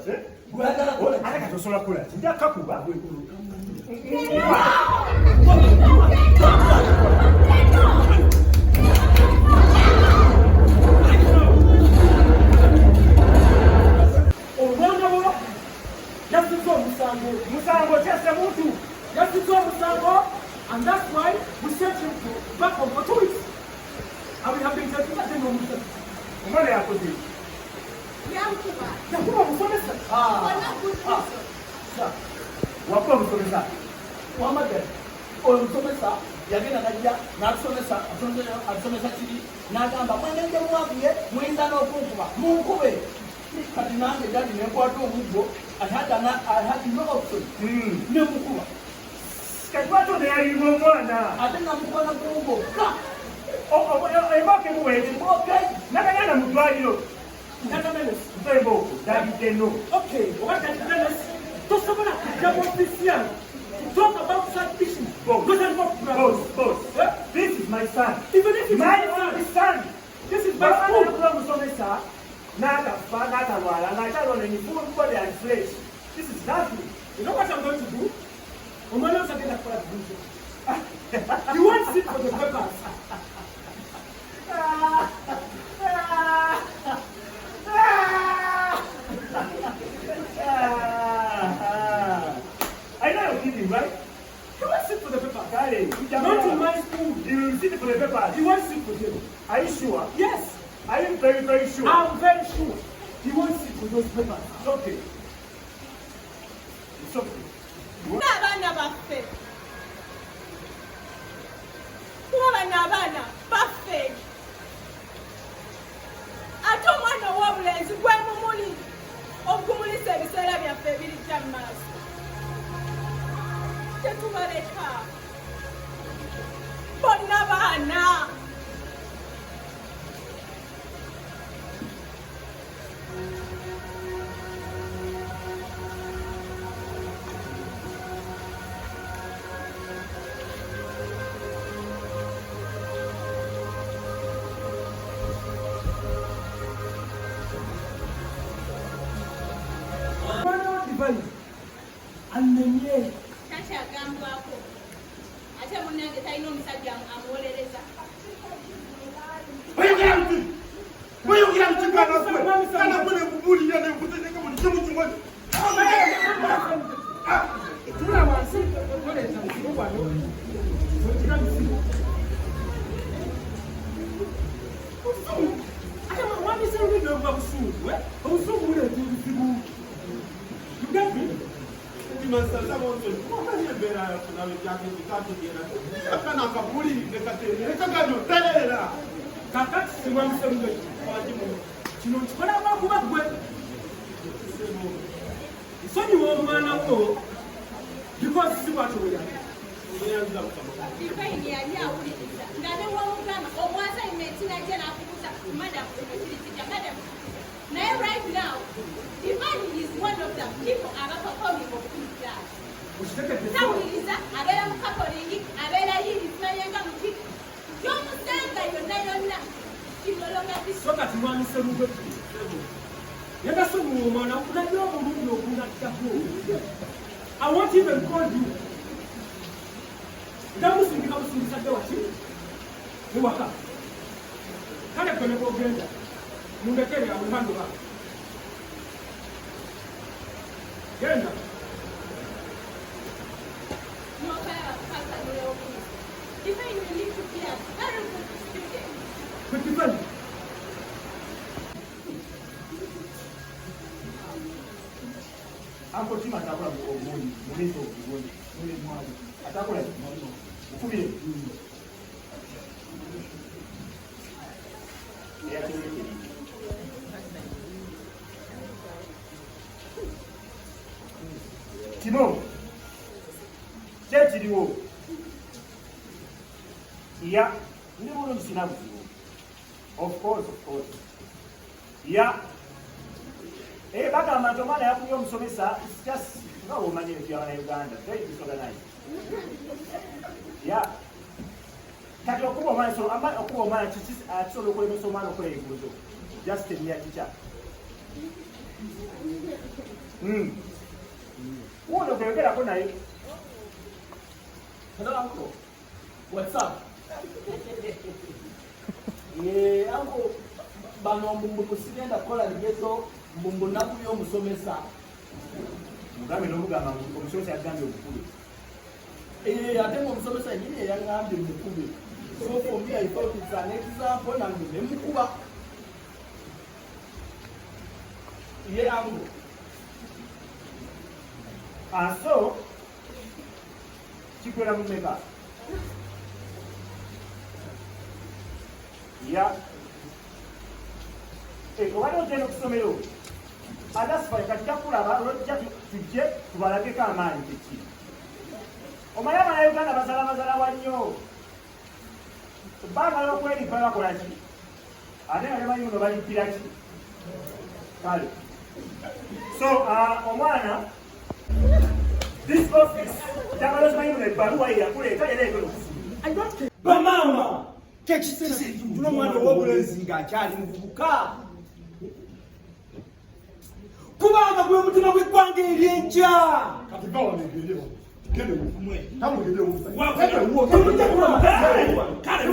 Ate kati osobola kukola ki? Nja kakuba. Omwana wo yasizza omusango. Musango kyase muntu. Yasizza omusango, and that's why we sent him back home for 2 weeks. And we have been taking that thing on him. Omwana yakoze ki? Yakuba omusomesa. Wakuba omusomesa. Muhammad, omusomesa yagenda najja n'atusomesa atusomesa kiri n'agamba mwenenge muwabuye muyinza n'okunkuba munkube. Kati nange jadi nenkwata omuggo I had no option. Nemukuba. Kati lwaki ono yalima omwana? Ate namukola gombo. Embooko emuweere. Nagaganda mu ddwaliro. Mpembooko dalidde no. Okay, what that means, tosobola kujja mu office yange to talk about such issues. Boss, this is my son. Even if it's My son. this is my school. Omusomesa n'akafa n'akalwala ng'akyalona emifugo body and flesh. This is nothing. You know what I'm going to do? Omwana else agenda kukola kibuzo. You won't sit for the papers. I know you're kidding, right? You won't sit for the papers. Not Not in my school. You will sit for the papers. You won't sit for them. Are you sure? Yes, I am very, very sure. I'm very sure. You won't sit for those papers. It's okay. It's okay. N'abaana baffe. Kuba bano abaana baffe. Ate omwana ow'obulenzi gwe mumuli ogumulisa ebiseera byaffe ebirijja mu maaso. Tetubaleka. Bonna baana. Omwana wa Divine annemye. Takyagambwako. Ate munnange talina omusajja amuwolereza. Oyogera mu kigaana gwe. Kana gwe ne kubuulira ne kutegeka buli kimu kimwe. Tula wansi okoleza mukigo gwano. Ogira mukigo. Ate mwami sirudi n'ova busungu. Obusungu buleeta ebizibu. You get me? Masaza bonzo kumanya embera yakunawe byageze katugera akana kabuli nekagano terera Kakati simwamuserude. Kino nkikola lwakuba gwe. Nsonyiwa omwana wo because si bw'atoya. Divine yali awuliriza nga ne wamugamba omwasa imetinajja n'akubuza madam ekiriza madam. Naye right now, Divine is one of the people abaperforming of good class. Tawuliriza abeera mu kakolingi abeera yirizimanyanga mu kiki gy'omusanga yonna kinologa So kati mwami serude. Yagasubula omwana naye omulundi ogunaddako. I won't even call you. Ndamusindika musindisa dde waki? Ewaka. Kale gwe ne bw'ogenda. Mundekere awo hano ba. Genda. Divine will need to be a very good student. But Divine. Uncle Tim atakola obulungi, mulizo obulungi, muli mwali. Atakola ukubye. Kino kyekiriwo ya ndi bulungi sina buzibu. Of course. Ya bagamba nti omwana yakubye omusomesa just nga bw'omanyire nti abaana Uganda very disorganized. Ya kati okuba omwana kisobola okulemesa omwana okukola ebibuuzo just emya kica. Uno kwegerako naye. Hello, uncle. What's up? Uncle, bano mbumbu kusigenda kola ligezo mbumbu naku y'omusomesa. Mugambe n'omugamba omusomesa yagambye omukulu. Ate omusomesa yennyini yangambye mukube. So for me, I thought it's an example nange ne mukuba. Uncle. And so, kikwera mu meka. Ya. Obadde ogenda okusomero. Adasifaye kati kyakulaba olwojja tujje tubalageko amaanyi kiki. Omanyi Abannayuganda bazala nnyo. Ebbanga ly'okweripa bakola ki? Ate nga temanyi muno balippira ki? Kale. So, omwana, this office, kyabalozi manyi muno ebbaluwa ye yakuleeta era egenda okufuga. Bamaama kyekiseera n'omwana ow'obulenzi ng'akyali muvubuka kubanga gwe mutima gw'eggwanga ery'enkya Kale